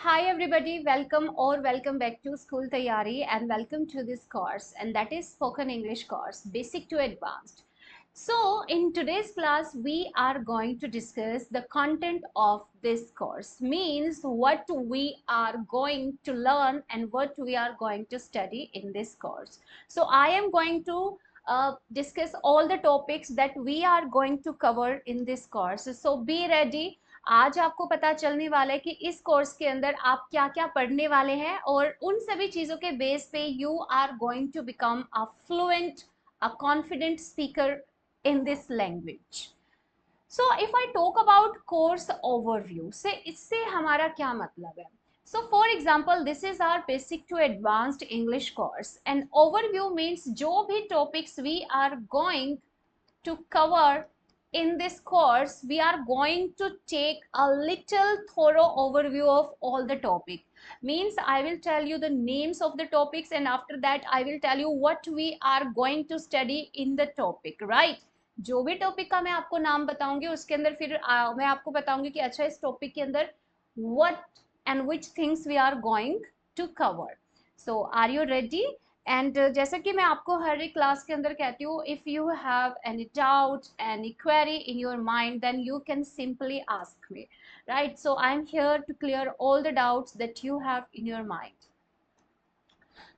Hi everybody, welcome or welcome back to School Tayari and welcome to this course, and that is Spoken English course, Basic to Advanced. So in today's class, we are going to discuss the content of this course, means what we are going to learn and what we are going to study in this course. So I am going to discuss all the topics that we are going to cover in this course. So be ready. आज आपको पता चलने वाला है कि इस course के अंदर आप क्या क्या पढ़ने वाले हैं और उन सभी चीजों के बेस पे you are going to become a fluent a confident speaker in this language. So if I talk about course overview से इससे हमारा क्या मतलब है. So for example, this is our basic to advanced English course and overview means जो भी topics we are going to cover in this course, we are going to take a little thorough overview of all the topic. Means I will tell you the names of the topics and after that I will tell you what we are going to study in the topic, right? जो भी topic का मैं आपको नाम बताऊंगी उसके अंदर फिर मैं आपको बताऊंगी कि अच्छा इस टॉपिक के अंदर what and which things we are going to cover. So are you ready? And जैसा कि मैं आपको हर एक क्लास के अंदर कहती हूँ, if you have any doubt any query in your mind then you can simply ask me, right? So I am here to clear all the doubts that you have in your mind.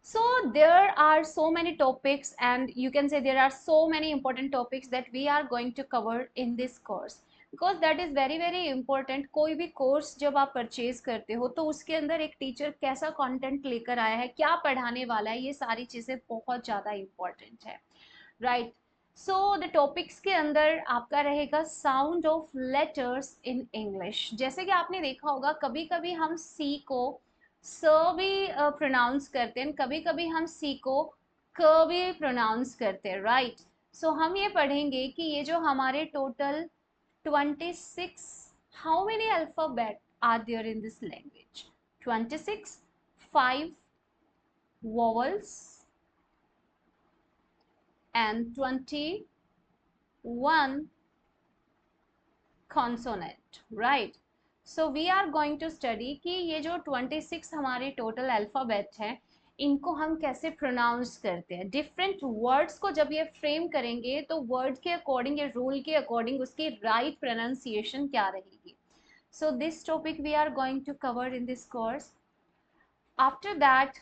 So there are so many topics and you can say there are so many important topics that we are going to cover in this course because that is very very important. कोई भी course जब आप purchase करते हो तो उसके अंदर एक टीचर कैसा कंटेंट लेकर आया है, क्या पढ़ाने वाला है, ये सारी चीजें बहुत ज्यादा इम्पोर्टेंट है, राइट? सो द टॉपिक्स के अंदर आपका रहेगा sound of letters in English. जैसे कि आपने देखा होगा कभी कभी हम सी को स भी प्रोनाउंस करते हैं, कभी कभी हम सी को क भी प्रोनाउंस करते हैं, राइट? सो हम ये पढ़ेंगे कि ये जो हमारे total 26, how many alphabet are there in this language? 26, 5 vowels and 21 consonant, right? So we are going to study कि ये जो 26 हमारे टोटल अल्फाबेट हैं इनको हम कैसे प्रोनाउंस करते हैं. डिफरेंट वर्ड्स को जब ये फ्रेम करेंगे तो वर्ड के अकॉर्डिंग या रूल के अकॉर्डिंग उसकी राइट प्रोनाउंसिएशन क्या रहेगी. So this topic we are going to cover in this course. After that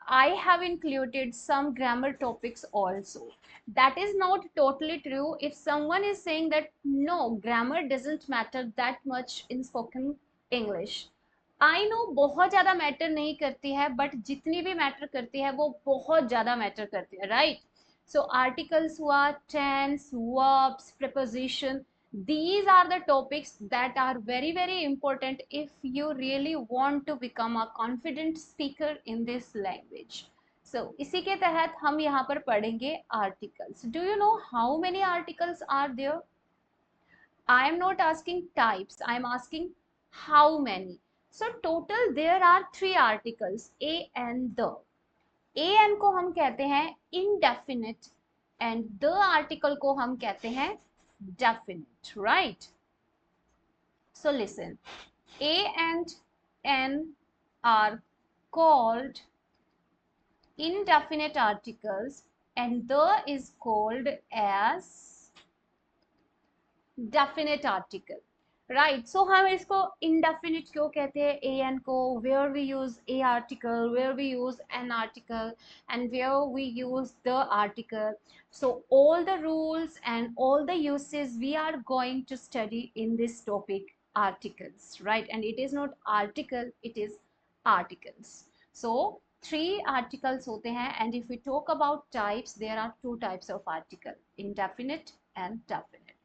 I have included some grammar topics also. That is not totally true. If someone is saying that no, grammar doesn't matter that much in spoken English. I know बहुत ज़्यादा matter नहीं करती है, but जितनी भी matter करती है वो बहुत ज़्यादा मैटर करती है, right? So articles हुआ, tense, verbs, preposition, these are the topics that are very very important if you really want to become a confident speaker in this language. So इसी के तहत हम यहाँ पर पढ़ेंगे articles. Do you know how many articles are there? I am not asking types, I am asking how many. So total there are 3 articles, a and the. a and को हम कहते हैं indefinite and the article को हम कहते हैं definite, right? So listen, a and n are called indefinite articles and the is called as definite article, right? So हम इसको indefinite क्यों कहते हैं a n को? Where we use a article, where we use an article and where we use the article. So all the rules and all the uses we are going to study in this topic, articles, right? And it is not article, it is articles. So 3 articles होते हैं and if we talk about types, there are 2 types of article, indefinite and definite.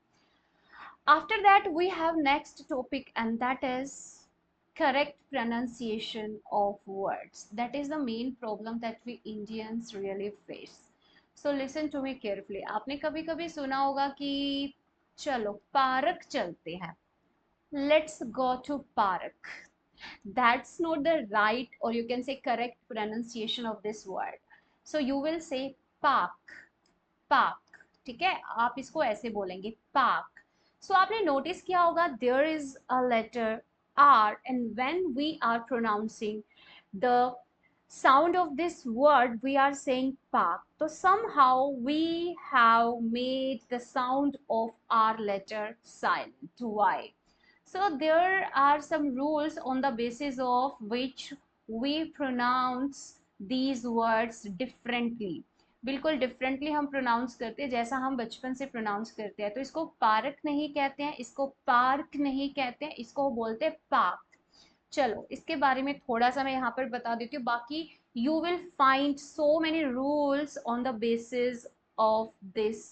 After that we have next topic and that is correct pronunciation of words. That is the main problem that we Indians really face. So listen to me carefully. आपने कभी कभी सुना होगा कि चलो park चलते हैं, let's go to park. That's not the right or you can say correct pronunciation of this word. So you will say park, park. ठीक है, आप इसको ऐसे बोलेंगे park. So आपने नोटिस किया होगा there is a letter R, and when we are pronouncing the sound of this word, we are saying park. So somehow we have made the sound of R letter silent. Why? So there are some rules on the basis of which we pronounce these words differently. बिल्कुल differently हम pronounce करते हैं, जैसा हम बचपन से pronounce करते हैं। तो इसको पार्क नहीं कहते हैं, इसको पार्क नहीं कहते हैं, इसको बोलते हैं पार्क। चलो इसके बारे में थोड़ा सा मैं यहाँ पर बता देती हूँ, बाकी you will find so many rules on the basis of this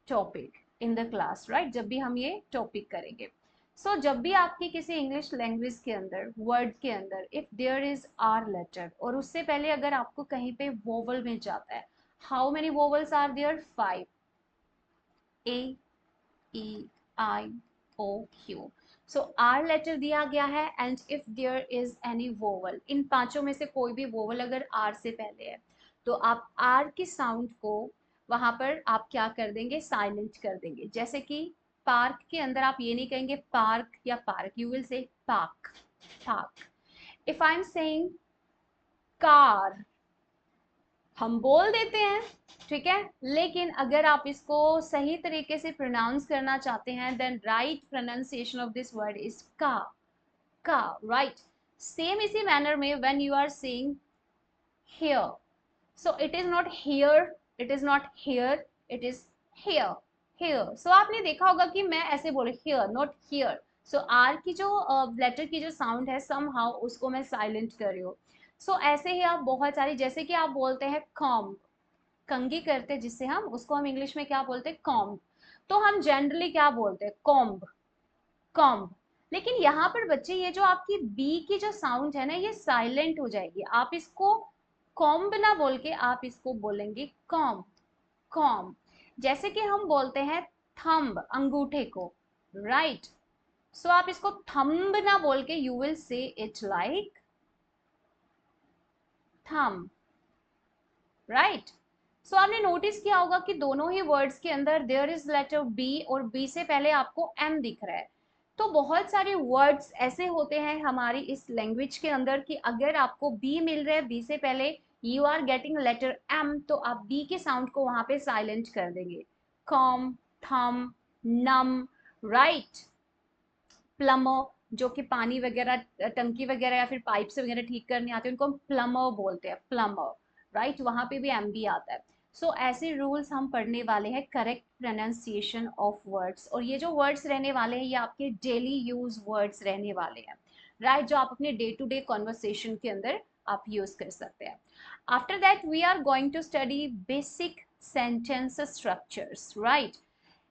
topic in the class, right, जब भी हम ये टॉपिक करेंगे। सो जब भी आपकी किसी इंग्लिश लैंग्वेज के अंदर, वर्ड के अंदर, if there is R letter और उससे पहले अगर आपको कहीं पे वोवल मिल जाता है, how many vowels are there? 5, A, E, I, O, U. So R letter दिया गया है, and if there is any vowel, इन पांचों में से कोई भी वोवल अगर आर से पहले है, तो आप आर की साउंड को वहां पर आप क्या कर देंगे? साइलेंट कर देंगे। जैसे कि पार्क के अंदर आप ये नहीं कहेंगे पार्क या पार्क, यू विल से park, park. If I am saying car, हम बोल देते हैं, ठीक है, लेकिन अगर आप इसको सही तरीके से प्रोनाउंस करना चाहते हैं, then right pronunciation of this word is car, right. Same इसी मैनर में when you are saying here, so it is not here, it is not here, it is here, here. So आपने देखा होगा कि मैं ऐसे बोले here, not here. So R की जो लेटर की जो साउंड है, समहाउ उसको मैं साइलेंट कर रही हूँ। सो ऐसे ही आप बहुत सारी, जैसे कि आप बोलते हैं कॉम्ब, कंघी करते हैं जिससे हम, उसको हम इंग्लिश में क्या बोलते हैं? कॉम्ब। तो हम जनरली क्या बोलते हैं? Comb, comb. लेकिन यहाँ पर बच्चे ये जो आपकी बी की जो साउंड है ना, ये साइलेंट हो जाएगी। आप इसको कॉम्ब ना बोल के आप इसको बोलेंगे कॉम्ब, कॉम्ब। जैसे कि हम बोलते हैं थंब, अंगूठे को, राइट। सो आप इसको थंब ना बोल के you will say it like thumb, right. So आपने नोटिस किया होगा कि दोनों ही वर्ड्स के अंदर देयर इज लेटर बी, और बी से पहले आपको एम दिख रहा है। तो बहुत सारे वर्ड्स ऐसे होते हैं हमारी इस लैंग्वेज के अंदर कि अगर आपको बी मिल रहा है, बी से पहले you are getting letter M, तो आप बी के साउंड को वहां पे साइलेंट कर देंगे। कॉम, थम, नम, राइट। प्लम्बर, जो कि पानी वगैरह, टंकी वगैरह या फिर पाइप से वगैरह ठीक करने आते हैं, उनको हम प्लम्बर बोलते हैं, प्लम्बर, राइट। वहां पे भी एम बी आता है। सो ऐसे रूल्स हम पढ़ने वाले हैं, करेक्ट प्रोनाउंसिएशन ऑफ वर्ड्स। और ये जो वर्ड्स रहने वाले हैं, ये आपके डेली यूज वर्ड्स रहने वाले हैं, राइट, जो आप अपने डे टू डे कॉन्वर्सेशन के अंदर आप यूज कर सकते हैं। After that we are going to study basic sentence structures, right.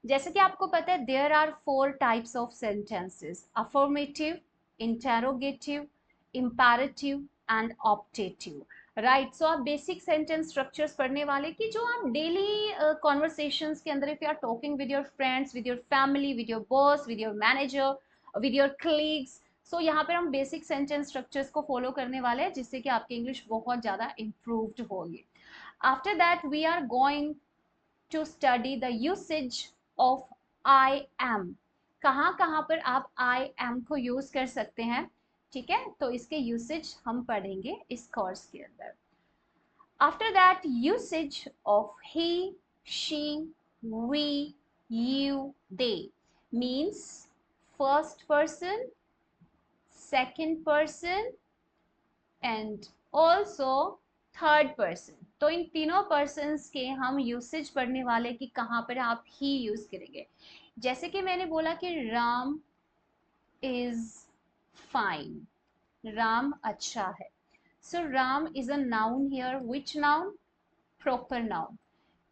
जैसे कि आपको पता है there are 4 types of sentences: affirmative, interrogative, imperative and optative, right. So आप बेसिक सेंटेंस स्ट्रक्चर्स पढ़ने वाले कि जो आप डेली कॉन्वर्सेशंस के अंदर, if you are talking with your friends, with your family, with your boss, with your manager, with your colleagues. So यहाँ पर हम बेसिक सेंटेंस स्ट्रक्चर्स को फॉलो करने वाले हैं, जिससे कि आपकी इंग्लिश बहुत ज़्यादा इम्प्रूव्ड होगी। After that we are going to study the usage of I am। कहाँ कहाँ पर आप I am को यूज कर सकते हैं, ठीक है, तो इसके यूसेज हम पढ़ेंगे इस कोर्स के अंदर। After that usage of he, she, we, you, they means first person, second person and also third person. तो इन तीनों पर्सन्स के हम यूसेज पढ़ने वाले कि कहाँ पर आप ही यूज करेंगे। जैसे कि मैंने बोला कि राम इज फाइन, राम अच्छा है। So Ram is a noun here, which noun? Proper noun.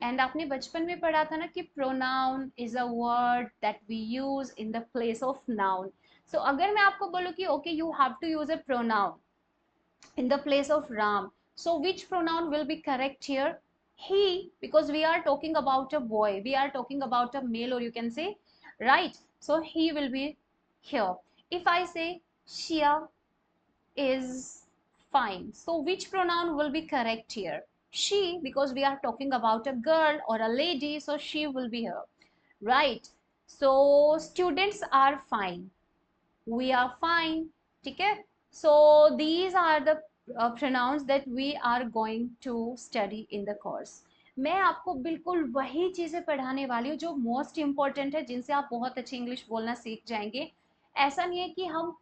And आपने बचपन में पढ़ा था ना कि pronoun is a word that we use in the place of noun. So अगर मैं आपको बोलूँ कि okay you have to use a pronoun in the place of Ram. So which pronoun will be correct here? He, because we are talking about a boy, we are talking about a male, or you can say, right? So he will be here. If I say Shia is fine, so which pronoun will be correct here? She, because we are talking about a girl or a lady, so she will be here, right? So students are fine, we are fine. ठीक है, so these are the pronouns that we are going to study in the course. मैं आपको बिल्कुल वही चीज़ें पढ़ाने वाली हूँ जो मोस्ट इम्पॉर्टेंट है, जिनसे आप बहुत अच्छी इंग्लिश बोलना सीख जाएंगे. ऐसा नहीं है कि हम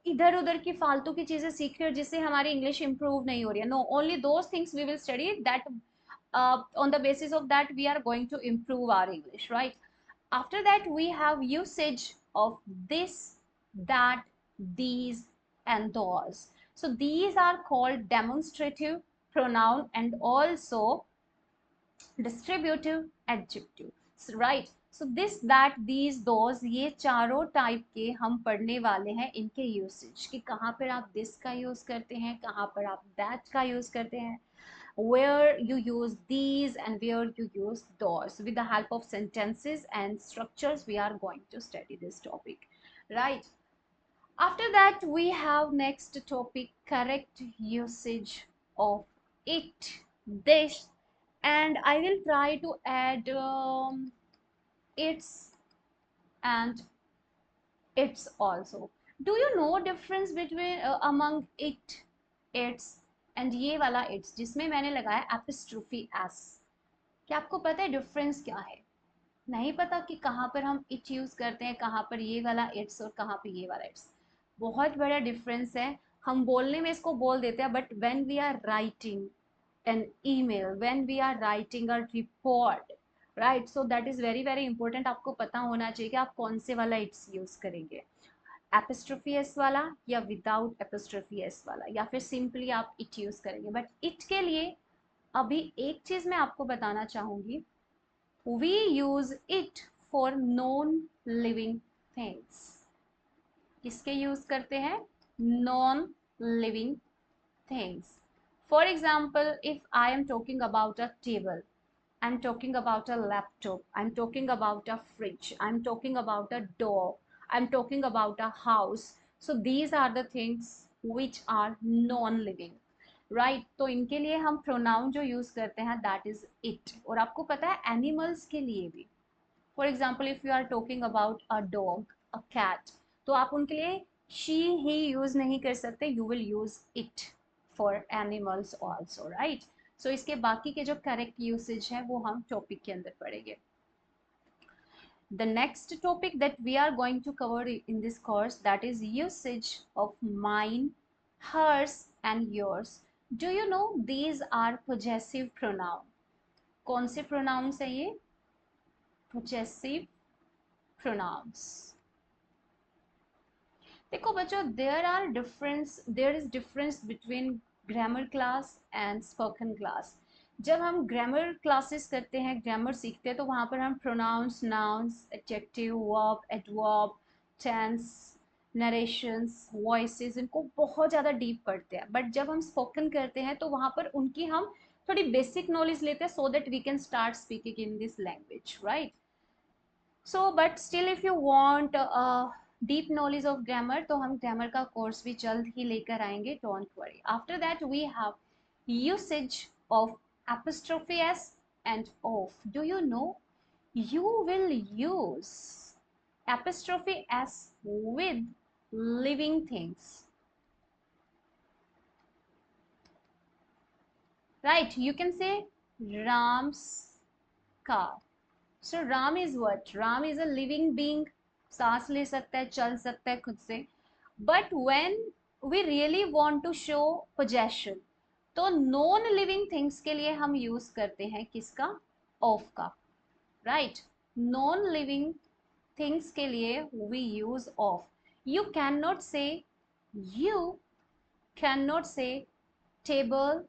इधर उधर की फालतू की चीज़ें सीख रहे हो जिससे हमारी इंग्लिश इंप्रूव नहीं हो रही है. No, only those things we will study that on the basis of that we are going to improve our English, right? After that we have usage of this, that, these and those. So these are called demonstrative pronoun and also distributive adjective, right? So this, that, these, those, ये चारों type के हम पढ़ने वाले हैं. इनके usage कि कहाँ पर आप this का यूज करते हैं, कहाँ पर आप that का यूज करते हैं, where you use these and where you use those. With the help of sentences and structures we are going to study this topic, right? After that we have next topic, correct usage of it, this, and I will try to add its and its also. Do you know difference between among it, its and ये वाला its जिसमें मैंने लगाया apostrophe s? क्या आपको पता है difference क्या है? नहीं पता कि कहाँ पर हम it यूज करते हैं, कहाँ पर ये वाला its और कहाँ पर ये वाला its? बहुत बड़ा डिफरेंस है. हम बोलने में इसको बोल देते हैं, but when we are writing an email, when we are writing a report, right? So that is very very important. आपको पता होना चाहिए कि आप कौन से वाला it's यूज करेंगे, एपिस्ट्रोफी एस वाला या विदाउट एपिस्ट्रोफी एस वाला, या फिर सिंपली आप इट यूज करेंगे. बट इट के लिए अभी एक चीज मैं आपको बताना चाहूंगी. We use it for non living things. किसके यूज करते हैं? Non living things. For example, if I am talking about a table, I'm talking about a laptop, I'm talking about a fridge, I'm talking about a door, I'm talking about a house. So these are the things which are non-living, right? तो इनके लिए हम pronoun जो use करते हैं that is it. और आपको पता है animals के लिए भी. For example, if you are talking about a dog, a cat, तो आप उनके लिए she he use नहीं कर सकते, you will use it for animals also, right? So इसके बाकी के जो correct usage है वो हम topic के अंदर पढ़ेंगे. The next topic that we are going to cover in this course, that is usage of mine, hers and yours. Do you know these are possessive pronoun? कौन से pronouns है ये? Possessive pronouns. देखो बच्चों, there is difference between grammar class and spoken class. जब हम grammar classes करते हैं, ग्रामर सीखते हैं, तो वहाँ पर हम pronouns, nouns, adjective, verb, adverb, tense, narrations, voices, इनको बहुत ज़्यादा डीप पढ़ते हैं. बट जब हम स्पोकन करते हैं तो वहाँ पर उनकी हम थोड़ी बेसिक नॉलेज लेते हैं, so that we can start speaking in this language, right? So but still if you want deep knowledge of grammar, तो हम ग्रामर का कोर्स भी जल्द ही लेकर आएंगे, don't worry. After that we have usage of apostrophe s and of. Do you know you will use apostrophe s with living things, right? You can say Ram's car. So Ram is what? Ram is a living being. सांस ले सकता है, चल सकता है खुद से. But when we really want to show possession, तो नॉन लिविंग थिंग्स के लिए हम यूज करते हैं किसका? ऑफ का, राइट? नॉन लिविंग थिंग्स के लिए we use of. You can not say, you can not say table,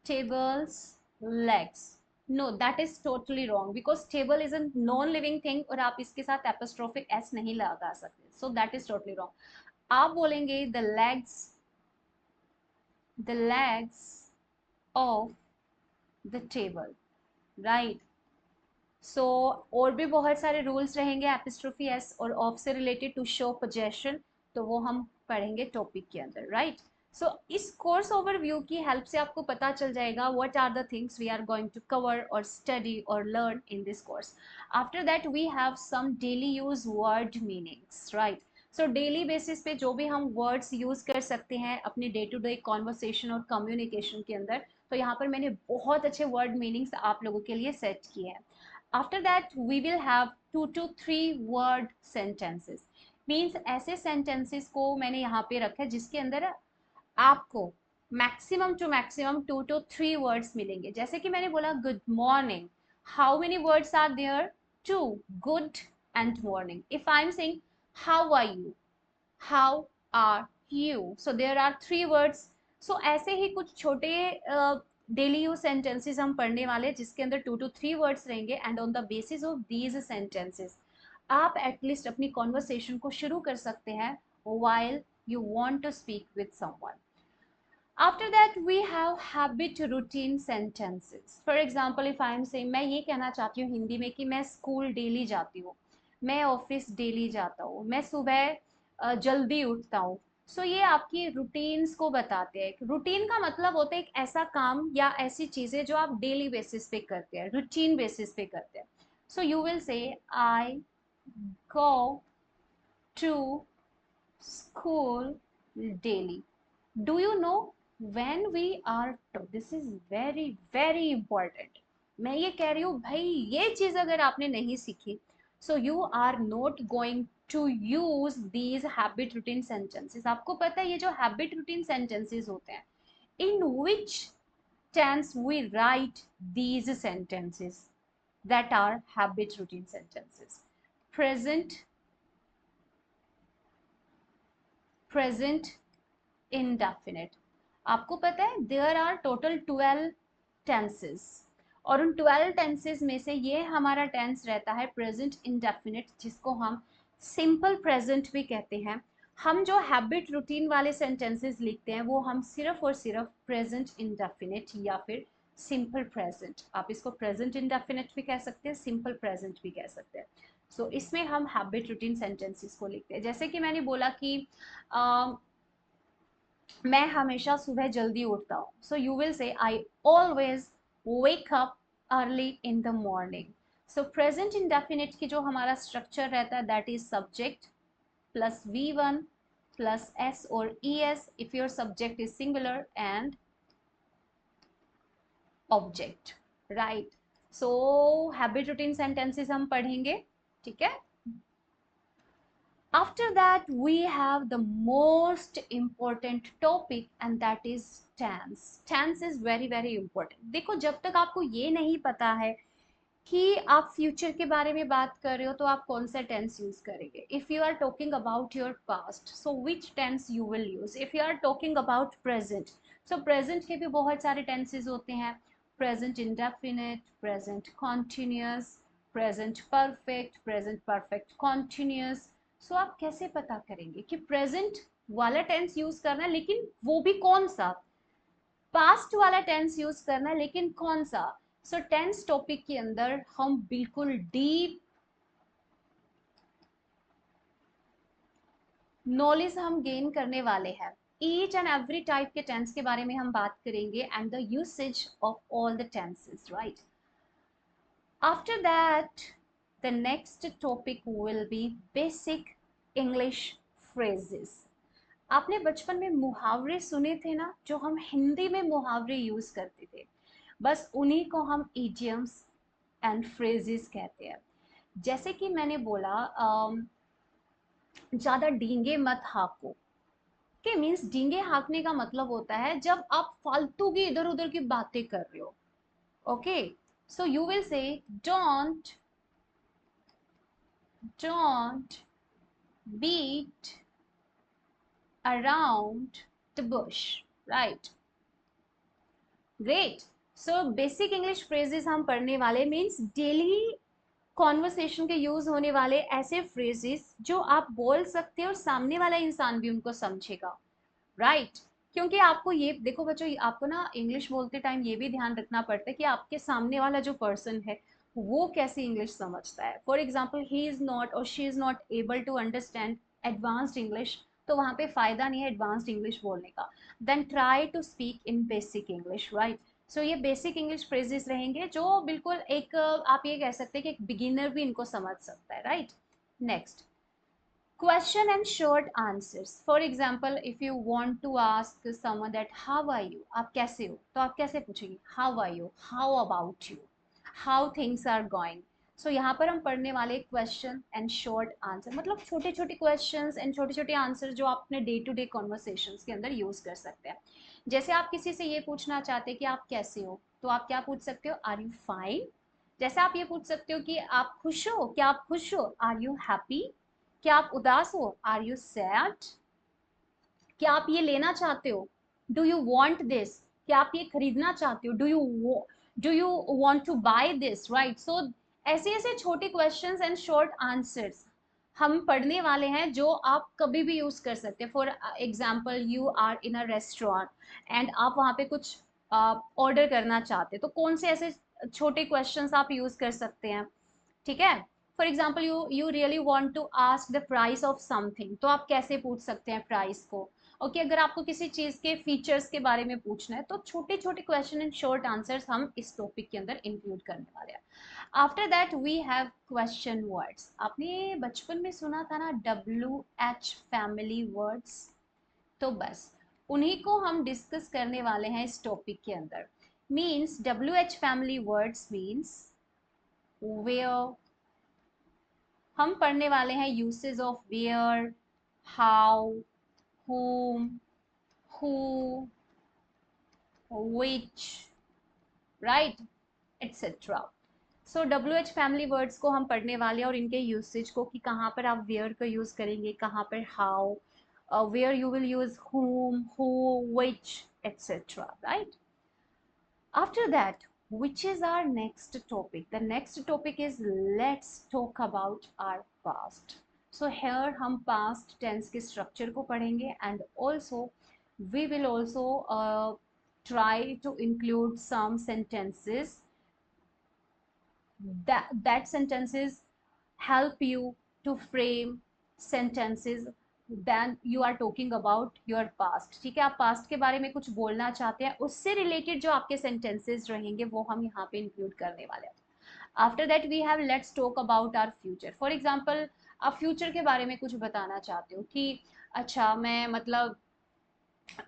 tables, legs. No, that is totally wrong, because table is a non living thing और आप इसके साथ apostrophe s नहीं लगा सकते. So that is totally wrong. आप बोलेंगे the legs of the table, right? So और भी बहुत सारे rules रहेंगे apostrophe s और of से related to show possession, तो वो हम पढ़ेंगे topic के अंदर, right? सो इस कोर्स ओवरव्यू की हेल्प से आपको पता चल जाएगा what are the things we are going to cover और स्टडी और learn in this course. After that we have some daily use word meanings, right. So daily basis पे जो भी हम वर्ड्स यूज कर सकते हैं अपने डे टू डे कॉन्वर्सेशन और कम्युनिकेशन के अंदर, तो यहाँ पर मैंने बहुत अच्छे वर्ड मीनिंग्स आप लोगों के लिए सेट किए हैं. After that we will have 2 to 3 word sentences. Means ऐसे सेंटेंसेस को मैंने यहाँ पे रखा है जिसके अंदर आपको maximum two maximum 2 to 3 words मिलेंगे. जैसे कि मैंने बोला good morning, how many words are there? Two. Good and morning. If I am saying how are you, how are you, so there are 3 words. So ऐसे ही कुछ छोटे daily use sentences हम पढ़ने वाले हैं जिसके अंदर 2 to 3 वर्ड्स रहेंगे. And on the basis of these sentences आप एटलीस्ट अपनी कॉन्वर्सेशन को शुरू कर सकते हैं while you want to speak with someone. After that we have habit routine sentences. For example, if I am saying मैं ये कहना चाहती हूँ हिंदी में कि मैं स्कूल डेली जाती हूँ, मैं ऑफिस डेली जाता हूँ, मैं सुबह जल्दी उठता हूँ. सो ये आपकी रूटीन्स को बताते हैं. रूटीन का मतलब होता है एक ऐसा काम या ऐसी चीजें जो आप डेली बेसिस पे करते हैं, रूटीन बेसिस पे करते हैं. सो you will say I go to school daily. Do you know when we are this is very very important. मैं ये कह रही हूँ भाई, ये चीज अगर आपने नहीं सीखी, so you are not going to use these habit routine sentences. आपको पता है ये जो habit routine sentences होते हैं, in which tense we write these sentences that are habit routine sentences? Present, present indefinite. आपको पता है देयर आर टोटल 12 टेंसेस, और उन 12 टेंसेस में से ये हमारा टेंस रहता है प्रेजेंट इंडेफिनिट, जिसको हम सिंपल प्रेजेंट भी कहते हैं. हम जो हैबिट रूटीन वाले सेंटेंसेस लिखते हैं वो हम सिर्फ और सिर्फ प्रेजेंट इंडेफिनिट या फिर सिंपल प्रेजेंट, आप इसको प्रेजेंट इंडेफिनिट भी कह सकते हैं, सिंपल प्रेजेंट भी कह सकते हैं. सो इसमें हम हैबिट रूटीन सेंटेंसेस को लिखते हैं. जैसे कि मैंने बोला कि मैं हमेशा सुबह जल्दी उठता हूँ. सो you will say I always wake up early in the morning. So present indefinite की जो हमारा स्ट्रक्चर रहता है that is subject plus V1 plus S और ES if your subject is singular and object, right? So habit routine sentences हम पढ़ेंगे, ठीक है. After that we have the most important topic and that is tense. Tense is very very important. देखो जब तक आपको ये नहीं पता है कि आप फ्यूचर के बारे में बात कर रहे हो तो आप कौन सा टेंस यूज करेंगे. If you are talking about your past, so which tense you will use. If you are talking about present, so present के भी बहुत सारे टेंसेज होते हैं. Present indefinite, present continuous, present perfect, present perfect continuous. So आप कैसे पता करेंगे कि प्रेजेंट वाला टेंस यूज करना है, लेकिन वो भी कौन सा. पास्ट वाला टेंस यूज करना है, लेकिन कौन सा. सो टेंस टॉपिक के अंदर हम बिल्कुल डीप नॉलेज हम गेन करने वाले हैं. ईच एंड एवरी टाइप के टेंस के बारे में हम बात करेंगे and the usage of all the tenses, right. After that the next topic will be basic English phrases. आपने बचपन में मुहावरे सुने थे ना, जो हम हिंदी में मुहावरे यूज करते थे, बस उन्हीं को हम इडियम्स एंड फ्रेजेस कहते हैं. जैसे कि मैंने बोला ज्यादा डींगे मत हाको. के मीन्स डींगे हाँकने का मतलब होता है जब आप फालतू की इधर उधर की बातें कर रहे हो. Okay, so you will say don't beat around the bush, right? Great. So basic English phrases हम पढ़ने वाले, मीन्स डेली कॉन्वर्सेशन के यूज होने वाले ऐसे फ्रेजेस जो आप बोल सकते हो और सामने वाला इंसान भी उनको समझेगा, राइट. क्योंकि आपको ये देखो बच्चों, आपको ना इंग्लिश बोलते टाइम ये भी ध्यान रखना पड़ता है कि आपके सामने वाला जो पर्सन है वो कैसी इंग्लिश समझता है. For example, he is not और she is not able to understand advanced English, तो वहाँ पे फ़ायदा नहीं है एडवांस्ड इंग्लिश बोलने का. Then try to speak in basic English, right. So ये बेसिक इंग्लिश फ्रेजेस रहेंगे जो बिल्कुल एक आप ये कह सकते हैं कि एक बिगिनर भी इनको समझ सकता है, right. Next, question and short answers. For example, if you want to ask someone that how are you, आप कैसे हो, तो आप कैसे पूछेंगे how are you, how about you, how things are going. So यहाँ पर हम पढ़ने वाले question and short answer, मतलब छोटे छोटे questions and छोटे छोटे answer जो आप अपने day to day conversations के अंदर use कर सकते हैं. जैसे आप किसी से ये पूछना चाहते हैं कि आप कैसे हो, तो आप क्या पूछ सकते हो, are you fine. जैसे आप ये पूछ सकते हो कि आप खुश हो, क्या आप खुश हो, are you happy. क्या आप उदास हो, आर यू सैड. क्या आप ये लेना चाहते हो, डू यू वॉन्ट दिस. क्या आप ये खरीदना चाहते हो, do you want to buy this, right. So ऐसे ऐसे छोटे क्वेश्चंस एंड शॉर्ट आंसर्स हम पढ़ने वाले हैं जो आप कभी भी यूज कर सकते हैं. For example, you are in a restaurant and आप वहाँ पे कुछ ऑर्डर करना चाहते हैं, तो कौन से ऐसे छोटे क्वेश्चंस आप यूज कर सकते हैं. ठीक है. For example, you really want to ask the price of something, तो आप कैसे पूछ सकते हैं प्राइस को. ओके अगर आपको किसी चीज के फीचर्स के बारे में पूछना है, तो छोटे छोटे क्वेश्चन एंड शॉर्ट आंसर्स हम इस टॉपिक के अंदर इंक्लूड करने वाले हैं. After that we have question words. आपने बचपन में सुना था ना WH फैमिली वर्ड्स, तो बस उन्हीं को हम डिस्कस करने वाले हैं इस टॉपिक के अंदर. Means WH family words means where. हम पढ़ने वाले हैं usage of where, how, whom, who, which, right, etc. सो WH फैमिली वर्ड्स को हम पढ़ने वाले हैं और इनके यूसेज को, कि कहाँ पर आप वेयर का यूज करेंगे, कहाँ पर how, where you will use whom, who, which, etc. right. After that, which is our next topic? The next topic is let's talk about our past. So here हम past tense के structure को पढ़ेंगे and also we will also try to include some sentences that sentences help you to frame sentences then you are talking about your past. ठीक है, आप past के बारे में कुछ बोलना चाहते हैं, उससे related जो आपके sentences रहेंगे वो हम यहाँ पे include करने वाले हैं. After that we have let's talk about our future. For example, आप future के बारे में कुछ बताना चाहते हो कि अच्छा मैं मतलब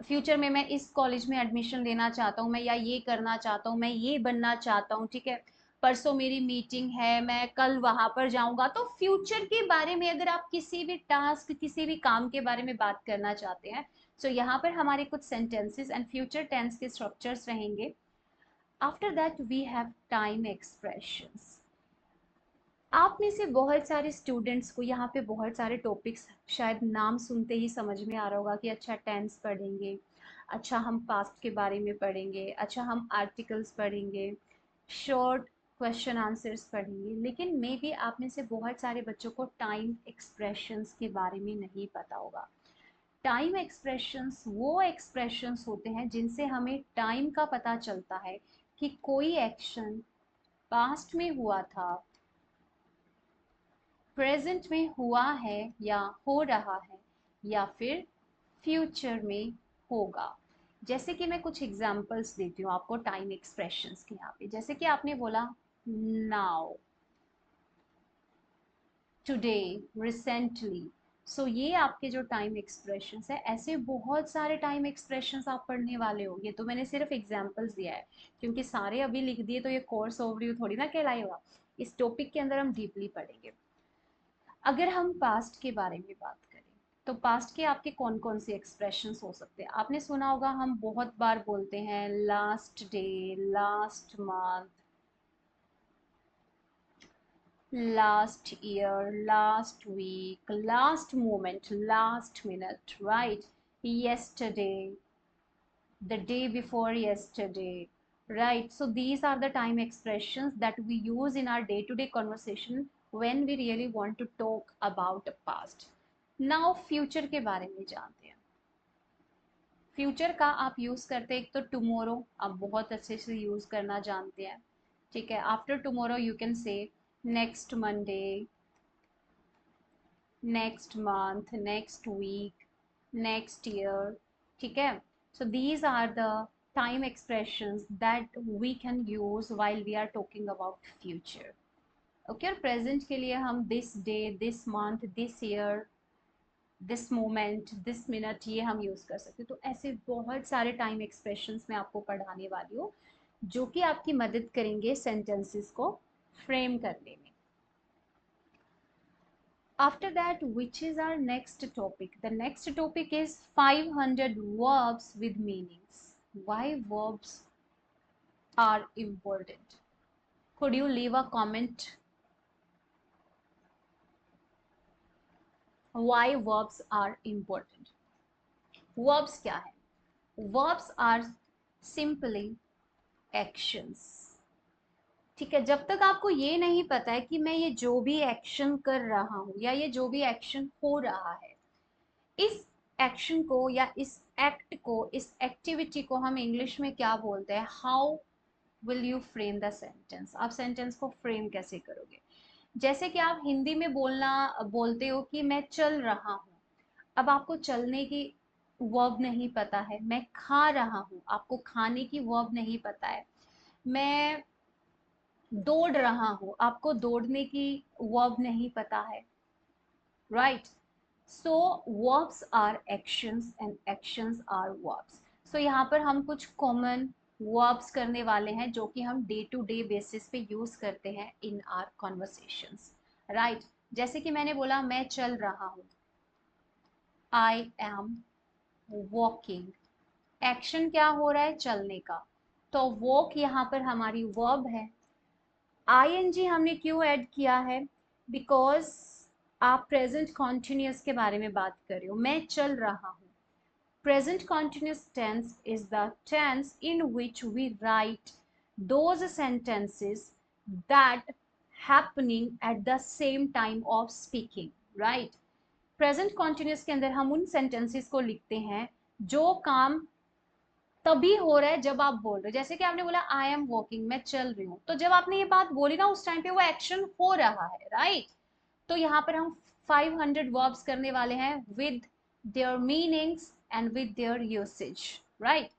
फ्यूचर में मैं इस कॉलेज में एडमिशन लेना चाहता हूँ, मैं या ये करना चाहता हूँ, मैं ये बनना चाहता हूँ. ठीक है, परसों मेरी मीटिंग है, मैं कल वहां पर जाऊंगा. तो फ्यूचर के बारे में अगर आप किसी भी टास्क, किसी भी काम के बारे में बात करना चाहते हैं, तो यहाँ पर हमारे कुछ सेंटेंसेस एंड फ्यूचर टेंस के स्ट्रक्चर्स रहेंगे. After that we have time expressions. आप में से बहुत सारे स्टूडेंट्स को यहाँ पे बहुत सारे टॉपिक्स शायद नाम सुनते ही समझ में आ रहा होगा कि अच्छा टेंस पढ़ेंगे, अच्छा हम पास्ट के बारे में पढ़ेंगे, अच्छा हम आर्टिकल्स पढ़ेंगे, शॉर्ट क्वेश्चन आंसर्स पढ़ेंगे. लेकिन मे बी आप में से बहुत सारे बच्चों को टाइम एक्सप्रेशंस के बारे में नहीं पता होगा. टाइम एक्सप्रेशंस वो एक्सप्रेशंस होते हैं जिनसे हमें टाइम का पता चलता है कि कोई एक्शन पास्ट में हुआ था, प्रेजेंट में हुआ है या हो रहा है, या फिर फ्यूचर में होगा. जैसे कि मैं कुछ एग्जांपल्स देती हूँ आपको टाइम एक्सप्रेशंस के यहाँ पे. जैसे कि आपने बोला नाउ, टुडे, रिसेंटली. सो ये आपके जो टाइम एक्सप्रेशंस है, ऐसे बहुत सारे टाइम एक्सप्रेशंस आप पढ़ने वाले हो. ये तो मैंने सिर्फ एग्जांपल्स दिया है, क्योंकि सारे अभी लिख दिए तो ये कोर्स ओवरव्यू थोड़ी ना कहलाएगा. इस टॉपिक के अंदर हम डीपली पढ़ेंगे. अगर हम पास्ट के बारे में बात करें, तो पास्ट के आपके कौन कौन से एक्सप्रेशंस हो सकते हैं. आपने सुना होगा, हम बहुत बार बोलते हैं last day, last month, last year, last week, last moment, last minute, right. yesterday, the day before yesterday, right. So these are the time expressions that we use in our day-to-day conversation when we really want to talk about the past. Now future के बारे में जानते हैं. Future का आप use करते हैं, एक तो टुमारो आप बहुत अच्छे से यूज करना जानते हैं. ठीक है, after tomorrow you can say next Monday, next month, next week, next year, ठीक है. So these are the time expressions that we can use while we are talking about future. Okay, और present के लिए हम this day, this month, this year, this moment, this minute, ये हम use कर सकते हैं. तो ऐसे बहुत सारे टाइम एक्सप्रेशंस मैं आपको पढ़ाने वाली हूँ जो कि आपकी मदद करेंगे सेंटेंसेस को फ्रेम करने में. After that, which is our next topic? The next topic is 500 verbs with meanings. Why verbs are important? Could you leave a comment? Why verbs are important? Verbs क्या है? Verbs are simply actions. ठीक है, जब तक आपको ये नहीं पता है कि मैं ये जो भी एक्शन कर रहा हूँ या ये जो भी एक्शन हो रहा है, इस एक्शन को या इस एक्ट को, इस एक्टिविटी को हम इंग्लिश में क्या बोलते हैं, how will you frame the sentence. आप सेंटेंस को फ्रेम कैसे करोगे? जैसे कि आप हिंदी में बोलते हो कि मैं चल रहा हूँ. अब आपको चलने की वर्ब नहीं पता है. मैं खा रहा हूँ, आपको खाने की वर्ब नहीं पता है. मैं दौड़ रहा हूँ, आपको दौड़ने की वर्ब नहीं पता है. Right. So verbs are actions and actions are verbs. So यहाँ पर हम कुछ कॉमन वर्ब्स करने वाले हैं जो कि हम डे टू डे बेसिस पे यूज करते हैं इन आवर कॉन्वर्सेशंस. राइट. जैसे कि मैंने बोला मैं चल रहा हूँ, आई एम वॉकिंग. एक्शन क्या हो रहा है? चलने का. तो वॉक यहाँ पर हमारी वर्ब है. आईएनजी हमने क्यों ऐड किया है? बिकॉज आप प्रेजेंट कॉन्टिन्यूस के बारे में बात कर रहे हो. मैं चल रहा हूँ. Present continuous tense is the tense in which we write those sentences that happening at the same time of speaking. Right. Present continuous के अंदर हम उन sentences को लिखते हैं जो काम तभी हो रहा है जब आप बोल रहे हो. जैसे कि आपने बोला आई एम वॉकिंग, मैं चल रही हूँ. तो जब आपने ये बात बोली ना, उस टाइम पे वो एक्शन हो रहा है. राइट. तो यहाँ पर हम 500 वर्ब्स करने वाले हैं with their meanings and with their usage. Right.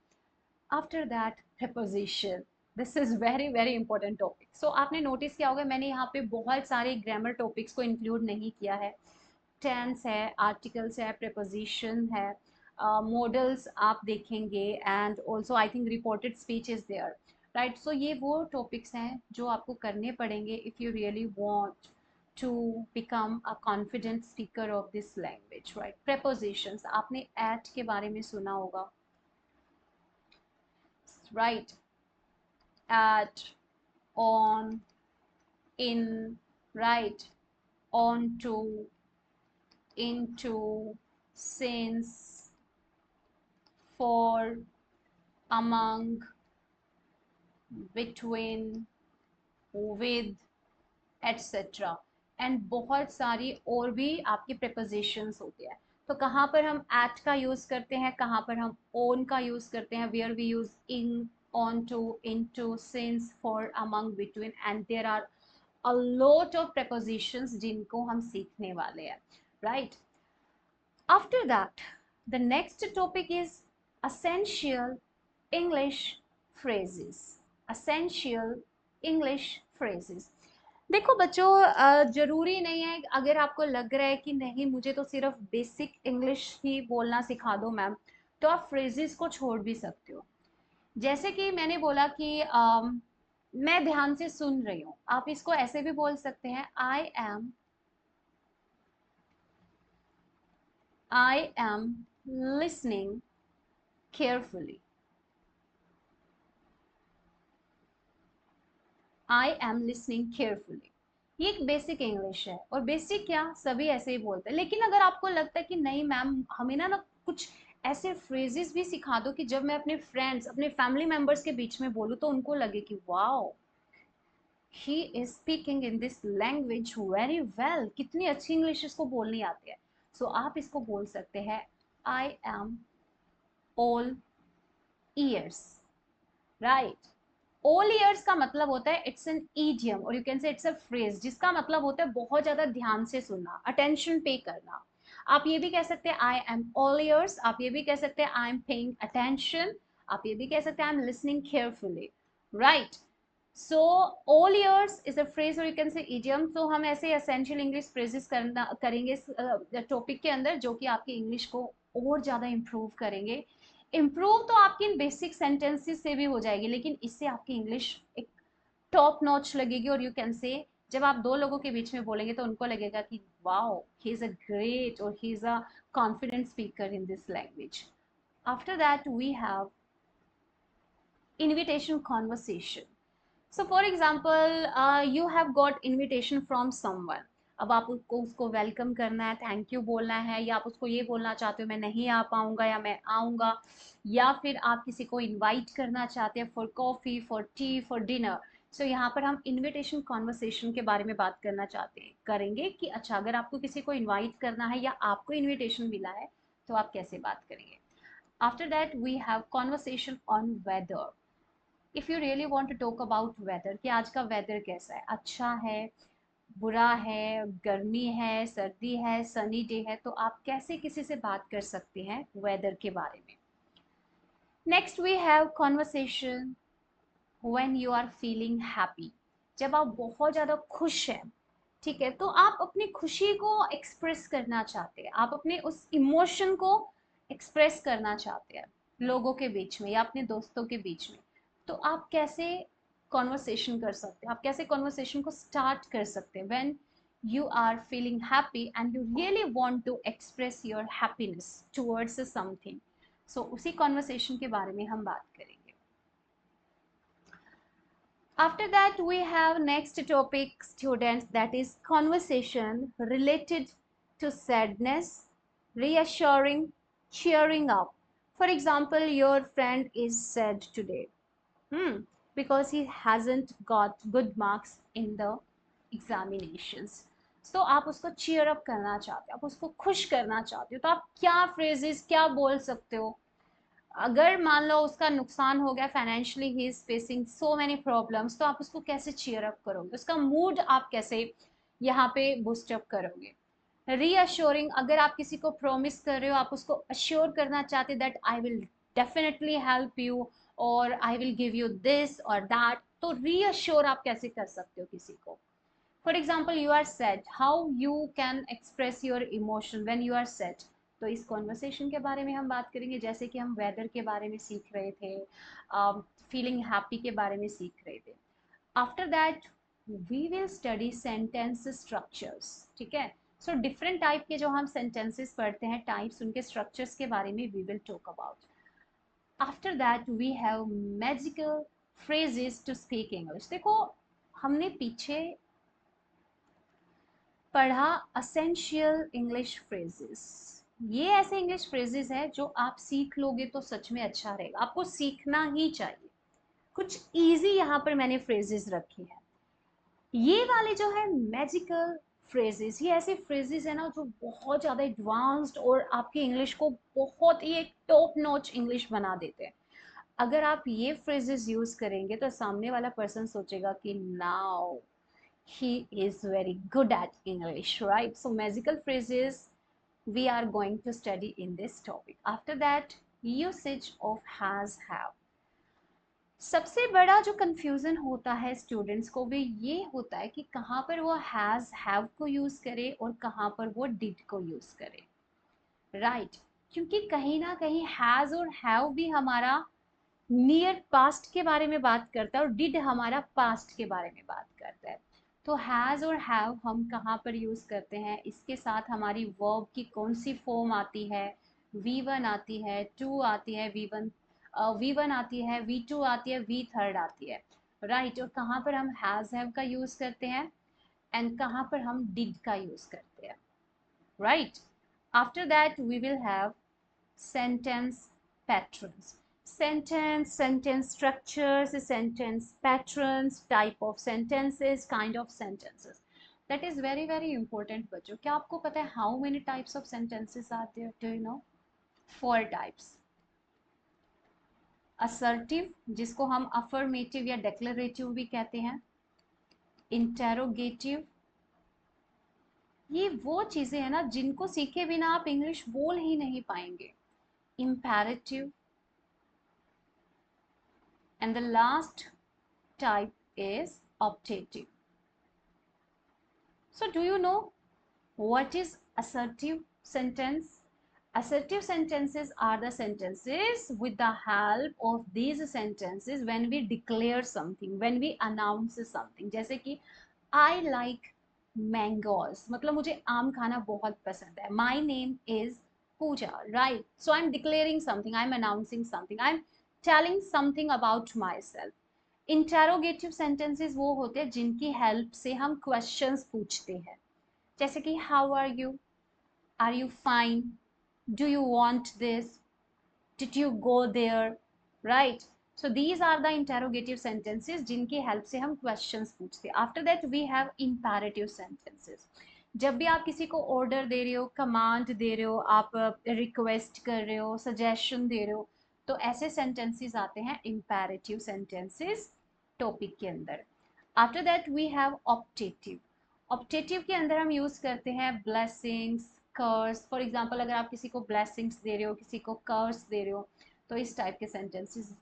After that preposition. This is very very important topic. So आपने नोटिस किया होगा मैंने यहाँ पे बहुत सारे ग्रामर टॉपिक्स को इंक्लूड नहीं किया है. टेंस है, आर्टिकल्स है, प्रेपोजिशन है, मॉडल्स आप देखेंगे, and also I think reported speech is there. Right. So ये वो टॉपिक्स हैं जो आपको करने पड़ेंगे if you really want to become a confident speaker of this language. Right. Prepositions, आपने at के बारे में सुना होगा. Right. At, on, in. Right. On to, into, since, for, among, between, with, etc. And बहुत सारी और भी आपकी प्रेपोजिशंस होती है. तो कहाँ पर हम एट का यूज करते हैं, कहाँ पर हम ओन का यूज करते हैं, where we use in, on to, in to, since, for, among, between, and there are a lot of prepositions जिनको हम सीखने वाले हैं. Right. After that the next topic is essential English phrases. Essential English phrases. देखो बच्चों, जरूरी नहीं है अगर आपको लग रहा है कि नहीं मुझे तो सिर्फ बेसिक इंग्लिश ही बोलना सिखा दो मैम, तो आप फ्रेजेस को छोड़ भी सकते हो. जैसे कि मैंने बोला कि मैं ध्यान से सुन रही हूँ, आप इसको ऐसे भी बोल सकते हैं, I am listening carefully. I am listening carefully. ये एक बेसिक इंग्लिश है, और बेसिक क्या सभी ऐसे ही बोलते हैं. लेकिन अगर आपको लगता है कि नहीं मैम हमें ना कुछ ऐसे फ्रेजेस भी सिखा दो कि जब मैं अपने फ्रेंड्स, अपने फैमिली मेंबर्स के बीच में बोलूँ तो उनको लगे कि wow, he is speaking in this language very well, कितनी अच्छी इंग्लिश इसको बोलनी आती है. सो आप इसको बोल सकते हैं, I am all years. Right. All years का मतलब होता है इट्स एन ईडियम, और यू कैन से इट्स अ फ्रेज जिसका मतलब होता है बहुत ज्यादा ध्यान से सुनना, अटेंशन पे करना. आप ये भी कह सकते हैं आई एम ऑल ईयर्स, आप ये भी कह सकते हैं आई एम पेइंग अटेंशन, आप ये भी कह सकते हैं I am listening carefully, right. So all years is a phrase और यू कैन से इडियम। तो हम ऐसे एसेंशियल इंग्लिश फ्रेजेस करना करेंगे इस टॉपिक के अंदर, जो कि आपकी इंग्लिश को और ज़्यादा इम्प्रूव करेंगे। इम्प्रूव तो आपकी इन बेसिक सेंटेंसेस से भी हो जाएगी, लेकिन इससे आपकी इंग्लिश एक टॉप नॉच लगेगी। और यू कैन से जब आप दो लोगों के बीच में बोलेंगे तो उनको लगेगा कि wow he is a great और he is a confident speaker in this language. After that we have invitation conversation. So for example, you have got invitation from someone. अब आप उसको वेलकम करना है, थैंक यू बोलना है, या आप उसको ये बोलना चाहते हो मैं नहीं आ पाऊंगा या मैं आऊँगा, या फिर आप किसी को इनवाइट करना चाहते हैं for coffee, for tea, for dinner. So यहाँ पर हम इनविटेशन कॉन्वर्सेशन के बारे में बात करना चाहते हैं, करेंगे कि अच्छा अगर आपको किसी को इन्वाइट करना है या आपको इन्विटेशन मिला है तो आप कैसे बात करेंगे। After that we have conversation on weather. If you really want to talk about weather कि आज का वेदर कैसा है, अच्छा है, बुरा है, गर्मी है, सर्दी है, सनी डे है, तो आप कैसे किसी से बात कर सकते हैं वेदर के बारे में। Next we have conversation when you are feeling happy. जब आप बहुत ज़्यादा खुश हैं, ठीक है, तो आप अपनी खुशी को एक्सप्रेस करना चाहते हैं, आप अपने उस इमोशन को एक्सप्रेस करना चाहते हैं लोगों के बीच में या अपने दोस्तों के बीच में, तो आप कैसे कॉन्वर्सेशन कर सकते हैं, आप कैसे कॉन्वर्सेशन को स्टार्ट कर सकते हैं when you are feeling happy and you really want to express your happiness towards something. So उसी कॉन्वर्सेशन के बारे में हम बात करेंगे। After that, we have next topic, students, that is conversation related to sadness, reassuring, cheering up. For example, your friend is sad today, because he hasn't got good marks in the examinations. तो आप उसको cheer up करना चाहते हो, आप उसको खुश करना चाहते हो, तो आप क्या phrases क्या बोल सकते हो। अगर मान लो उसका नुकसान हो गया financially, he is facing so many problems, तो आप उसको कैसे चीयर अप करोगे, उसका मूड आप कैसे यहाँ पे बूस्ट अप करोगे। रीअश्योरिंग, अगर आप किसी को प्रॉमिस कर रहे हो, आप उसको अश्योर करना चाहते that I will definitely help you और I will give you this और दैट, तो रीअश्योर आप कैसे कर सकते हो किसी को। For example you are sad, how you can express your emotion when you are sad. तो इस कॉन्वर्सेशन के बारे में हम बात करेंगे, जैसे कि हम वेदर के बारे में सीख रहे थे, फीलिंग हैप्पी के बारे में सीख रहे थे। After that we will study sentence structures, ठीक है। सो डिफरेंट टाइप के जो हम सेंटेंसेस पढ़ते हैं, टाइप्स, उनके स्ट्रक्चर्स के बारे में we will talk about. After that we have magical phrases to speak English. देखो हमने पीछे पढ़ा असेंशियल इंग्लिश फ्रेजेस, ये ऐसे इंग्लिश फ्रेजेस है जो आप सीख लोगे तो सच में अच्छा रहेगा, आपको सीखना ही चाहिए। कुछ इजी यहाँ पर मैंने फ्रेजेस रखी है। ये वाले जो है मैजिकल फ्रेजेस, ये ऐसे फ्रेजेस है ना जो बहुत ज़्यादा एडवांस्ड और आपकी इंग्लिश को बहुत ही एक टॉप नॉच इंग्लिश बना देते हैं। अगर आप ये फ्रेजेस यूज करेंगे तो सामने वाला पर्सन सोचेगा कि now he is very good at English, right? So magical phrases we are going to study in this topic. After that, usage of has have. सबसे बड़ा जो कंफ्यूजन होता है स्टूडेंट्स को भी ये होता है कि कहाँ पर वो हैज़ हैव को यूज़ करे और कहाँ पर वो डिड को यूज़ करे, राइट क्योंकि कहीं ना कहीं हैज़ और हैव भी हमारा नियर पास्ट के बारे में बात करता है और डिड हमारा पास्ट के बारे में बात करता है। तो हैज़ और हैव हम कहाँ पर यूज़ करते हैं, इसके साथ हमारी वर्ब की कौन सी फॉर्म आती है, V1 आती है, टू आती है, V1 आती है, V2 आती है, V3 आती है, राइट। और कहाँ पर हम हैज़ हैव का यूज़ करते हैं एंड कहाँ पर हम डिड का यूज़ करते हैं, right. After that we will have sentence patterns. Sentence structures, sentence patterns, type of sentences, kind of sentences. That is very important बच्चों। क्या आपको पता है how many types of sentences are there? Do you know? 4 types. Assertive, जिसको हम affirmative या declarative भी कहते हैं. Interrogative, ये वो चीजें हैं ना जिनको सीखे बिना आप इंग्लिश बोल ही नहीं पाएंगे. Imperative. And the last type is optative. So do you know what is assertive sentence? Assertive sentences are the sentences with the help of these sentences when we declare something, when we announce something. जैसे कि I like mangoes, मतलब मुझे आम खाना बहुत पसंद है. My name is Pooja, right? So I'm declaring something, I'm announcing something, I'm telling something about myself. Interrogative sentences वो होते हैं जिनकी हेल्प से हम क्वेश्चंस पूछते हैं. जैसे कि how are you fine, do you want this, did you go there, right? So these are the interrogative sentences जिनकी हेल्प से हम क्वेश्चंस पूछते हैं. After that we have imperative sentences. जब भी आप किसी को ऑर्डर दे रहे हो, कमांड दे रहे हो, आप रिक्वेस्ट कर रहे हो, सजेशन दे रहे हो, तो ऐसे सेंटेंसेस आते हैं इंपेरेटिव सेंटेंसेस टॉपिक के अंदर. After that we have optative. Optative के अंदर हम यूज करते हैं ब्लेसिंग्स, कर्स. फॉर एग्जाम्पल अगर आप किसी को ब्लेसिंग्स दे रहे हो, किसी को कर्स दे रहे हो, तो इस टाइप के sentences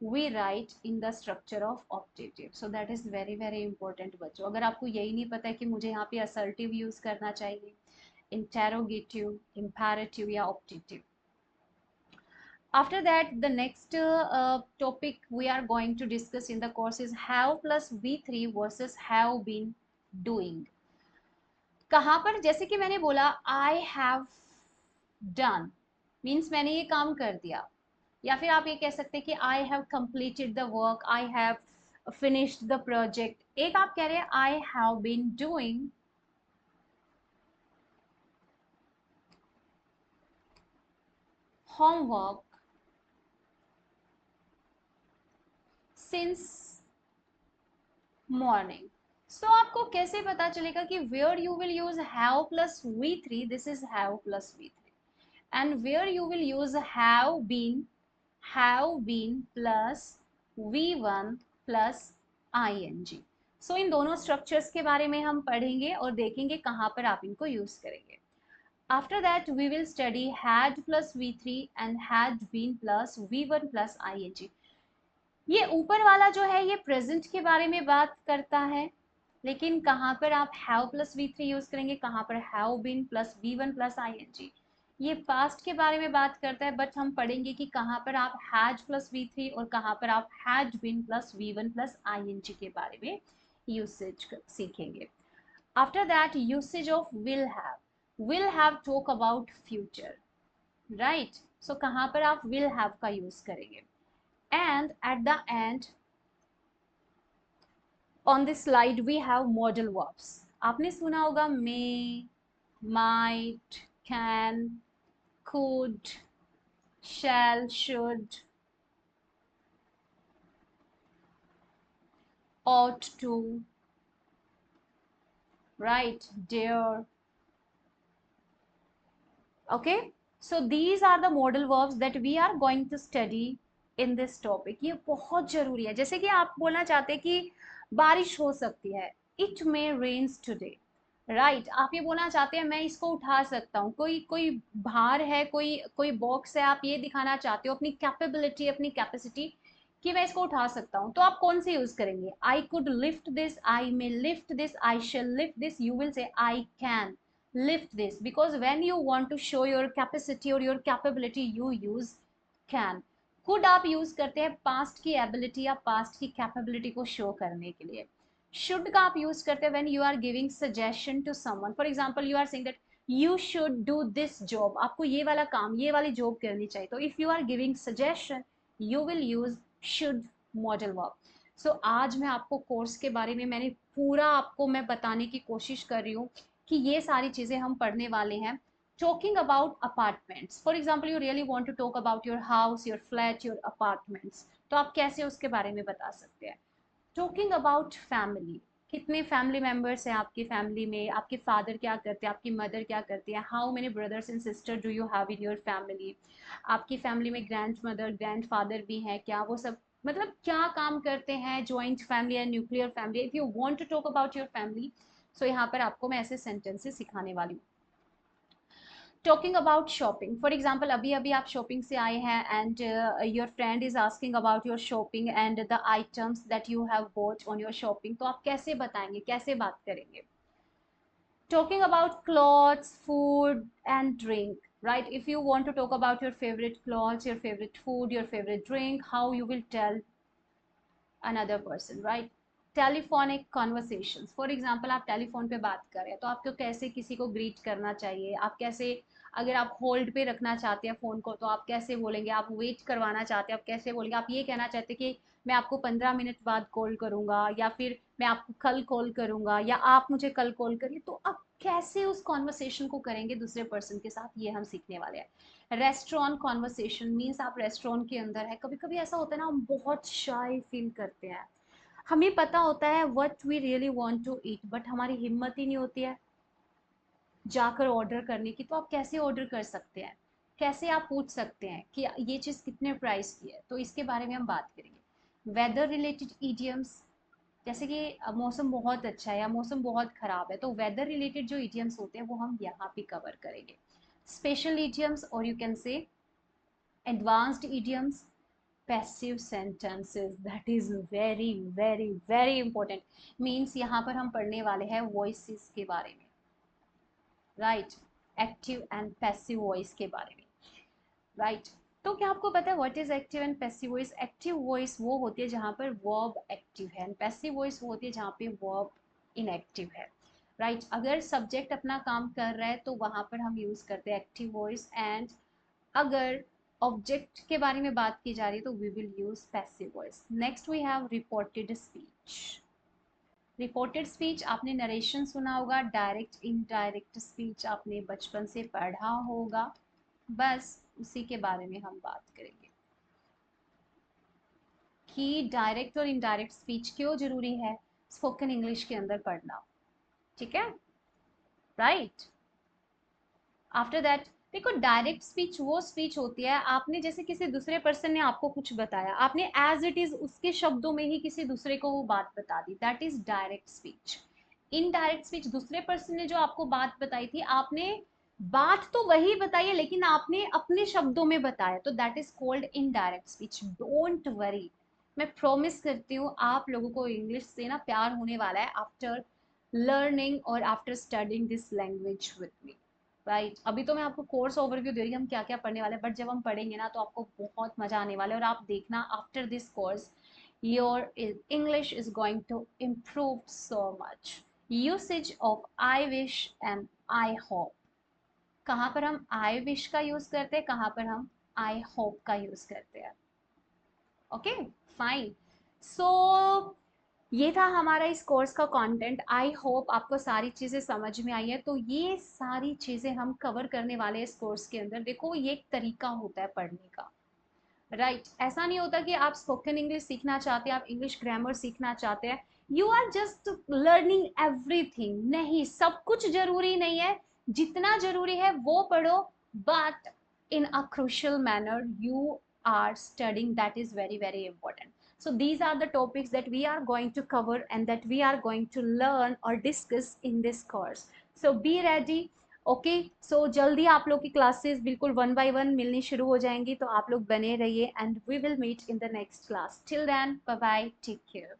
we write in the structure of optative. So that is very very important बच्चों. अगर आपको यही नहीं पता है कि मुझे यहाँ पे assertive यूज करना चाहिए, interrogative, imperative या optative. After that, the next topic we are going to discuss in the course is have plus V3 versus have been doing. कहाँ पर, जैसे कि मैंने बोला I have done मीन्स मैंने ये काम कर दिया, या फिर आप ये कह सकते हैं कि I have completed the work, I have finished the project. एक आप कह रहे हैं I have been doing homework since morning. So आपको कैसे पता चलेगा कि where you will use have plus V three, this is have plus V three, and where you will use have been plus v1 plus ing. So इन दोनों structures के बारे में हम पढ़ेंगे और देखेंगे कहाँ पर आप इनको यूज करेंगे. After that we will study had plus v3 and had been plus v1 plus ing. ये ऊपर वाला जो है ये प्रेजेंट के बारे में बात करता है, लेकिन कहाँ पर आप have प्लस v3 यूज करेंगे, कहाँ पर have been plus v1 plus ing. ये पास्ट के बारे में बात करता है, बट हम पढ़ेंगे कि कहाँ पर आप हैज प्लस v3 और कहाँ पर आप has been plus v1 plus ing के बारे में यूसेज सीखेंगे. After that usage of will have talk about future, right? So कहाँ पर आप विल हैव का यूज करेंगे. And at the end on this slide we have modal verbs. आपने सुना होगा may, might, can, could, shall, should, ought to, right, dare. Okay, so these are the modal verbs that we are going to study in this topic. ये बहुत जरूरी है. जैसे कि आप बोलना चाहते हैं कि बारिश हो सकती है, it may rains today, right? आप ये बोलना चाहते हैं मैं इसको उठा सकता हूँ, कोई कोई भार है, कोई कोई बॉक्स है, आप ये दिखाना चाहते हो अपनी कैपेबिलिटी, अपनी कैपेसिटी कि मैं इसको उठा सकता हूँ, तो आप कौन से यूज करेंगे? I could lift this, I may lift this, I shall lift this. You will say I can lift this, because when you want to show your capacity और your capability you use can. Could आप use करते हैं past की ability या past की capability को show करने के लिए. शुड का आप यूज करते हैं when you are giving suggestion to someone. For example you are saying that you should do this job, आपको ये वाला काम, ये वाली जॉब करनी चाहिए, तो if you are giving suggestion you will use should modal verb. So आज मैं आपको कोर्स के बारे में मैंने पूरा आपको मैं बताने की कोशिश कर रही हूँ कि ये सारी चीजें हम पढ़ने वाले हैं. Talking about apartments, for example you really want to talk about your house, your flat, your apartments, तो आप कैसे उसके बारे में बता सकते हैं. टॉकिंग अबाउट फैमिली, कितने फैमिली मेंबर्स हैं आपकी फैमिली में, आपके फादर क्या करते हैं, आपकी मदर क्या करती है, how many brothers and sister do you have in your family, आपकी फैमिली में ग्रैंड मदर ग्रैंड फादर भी हैं क्या, वो सब मतलब क्या काम करते हैं, जॉइंट फैमिली या nuclear family. If you want to talk about your family, so यहाँ पर आपको मैं ऐसे सेंटेंसेस सिखाने वाली हूँ. Talking about shopping, for example अभी अभी आप शॉपिंग से आए हैं and your friend is asking about your shopping and the items that you have bought on your shopping, तो आप कैसे बताएंगे, कैसे बात करेंगे. Talking about clothes, food, and drink, right? If you want to talk about your favorite clothes, your favorite food, your favorite drink, how you will tell another person, right? Telephonic conversations, for example आप telephone पे बात कर रहे हैं तो आपको कैसे किसी को ग्रीट करना चाहिए, आप कैसे, अगर आप होल्ड पे रखना चाहते हैं फ़ोन को तो आप कैसे बोलेंगे, आप वेट करवाना चाहते हैं आप कैसे बोलेंगे, आप ये कहना चाहते हैं कि मैं आपको 15 मिनट बाद कॉल करूंगा या फिर मैं आपको कल कॉल करूंगा या आप मुझे कल कॉल करिए, तो आप कैसे उस कॉन्वर्सेशन को करेंगे दूसरे पर्सन के साथ, ये हम सीखने वाले हैं. रेस्टोरेंट कॉन्वर्सेशन मीन्स आप रेस्टोरेंट के अंदर है, कभी कभी ऐसा होता है ना हम बहुत शाय फील करते हैं, हमें पता होता है what we really want to eat but हमारी हिम्मत ही नहीं होती है जाकर ऑर्डर करने की, तो आप कैसे ऑर्डर कर सकते हैं, कैसे आप पूछ सकते हैं कि ये चीज़ कितने प्राइस की है, तो इसके बारे में हम बात करेंगे. वेदर रिलेटेड ईडियम्स, जैसे कि मौसम बहुत अच्छा है या मौसम बहुत ख़राब है, तो वेदर रिलेटेड जो ईडियम्स होते हैं वो हम यहाँ पे कवर करेंगे. स्पेशल ईडियम्स और यू कैन से advanced idioms, passive sentences, that is very very very important. Means यहाँ पर हम पढ़ने वाले हैं वॉइसेस के बारे में, right, active and passive voice के बारे में, राइट. तो क्या आपको पता है what is active and passive voice. Active voice वो होती है जहाँ पर वर्ब एक्टिव है एंड पैसिव वॉइस वो होती है जहाँ पे वर्ब इनएक्टिव है, राइट. अगर सब्जेक्ट अपना काम कर रहा है तो वहाँ पर हम यूज करते हैं एक्टिव वॉइस, एंड अगर ऑब्जेक्ट के बारे में बात की जा रही है तो we will use passive voice. Next we have reported speech. Reported speech आपने नरेशन सुना होगा, डायरेक्ट इनडायरेक्ट स्पीच आपने बचपन से पढ़ा होगा, बस उसी के बारे में हम बात करेंगे कि डायरेक्ट और इनडायरेक्ट स्पीच क्यों जरूरी है स्पोकन इंग्लिश के अंदर पढ़ना, ठीक है, राइट. आफ्टर दैट, देखो डायरेक्ट स्पीच वो स्पीच होती है, आपने जैसे किसी दूसरे पर्सन ने आपको कुछ बताया, आपने एज इट इज उसके शब्दों में ही किसी दूसरे को वो बात बता दी, that is direct speech. Indirect speech, दूसरे पर्सन ने जो आपको बात बताई थी, आपने बात तो वही बताई है लेकिन आपने अपने शब्दों में बताया, तो that is called indirect speech. Don't worry, मैं प्रॉमिस करती हूँ आप लोगों को इंग्लिश से ना प्यार होने वाला है आफ्टर लर्निंग और after studying this language with me, right. अभी तो मैं आपको कोर्स ओवरव्यू दे रही हूँ हम क्या क्या पढ़ने वाले हैं, बट जब हम पढ़ेंगे ना तो आपको बहुत मजा आने वाला है, और आप देखना after this course your English is going to improve so much. Usage of I wish and I hope, कहाँ पर हम आई विश का यूज करते हैं, कहाँ पर हम आई होप का यूज करते हैं. Okay, fine. सो ये था हमारा इस कोर्स का कंटेंट. आई होप आपको सारी चीज़ें समझ में आई है. तो ये सारी चीज़ें हम कवर करने वाले हैं इस कोर्स के अंदर. देखो ये एक तरीका होता है पढ़ने का, राइट. ऐसा नहीं होता कि आप स्पोकन इंग्लिश सीखना चाहते हैं, आप इंग्लिश ग्रामर सीखना चाहते हैं, you are just learning everything. नहीं, सब कुछ जरूरी नहीं है, जितना जरूरी है वो पढ़ो, but in a crucial manner you are studying, that is very very important. So these are the topics that we are going to cover and that we are going to learn or discuss in this course. So be ready. Okay, so जल्दी आप लोग की classes बिल्कुल 1 by 1 मिलनी शुरू हो जाएंगी, तो आप लोग बने रहिए and we will meet in the next class. Till then bye bye, take care.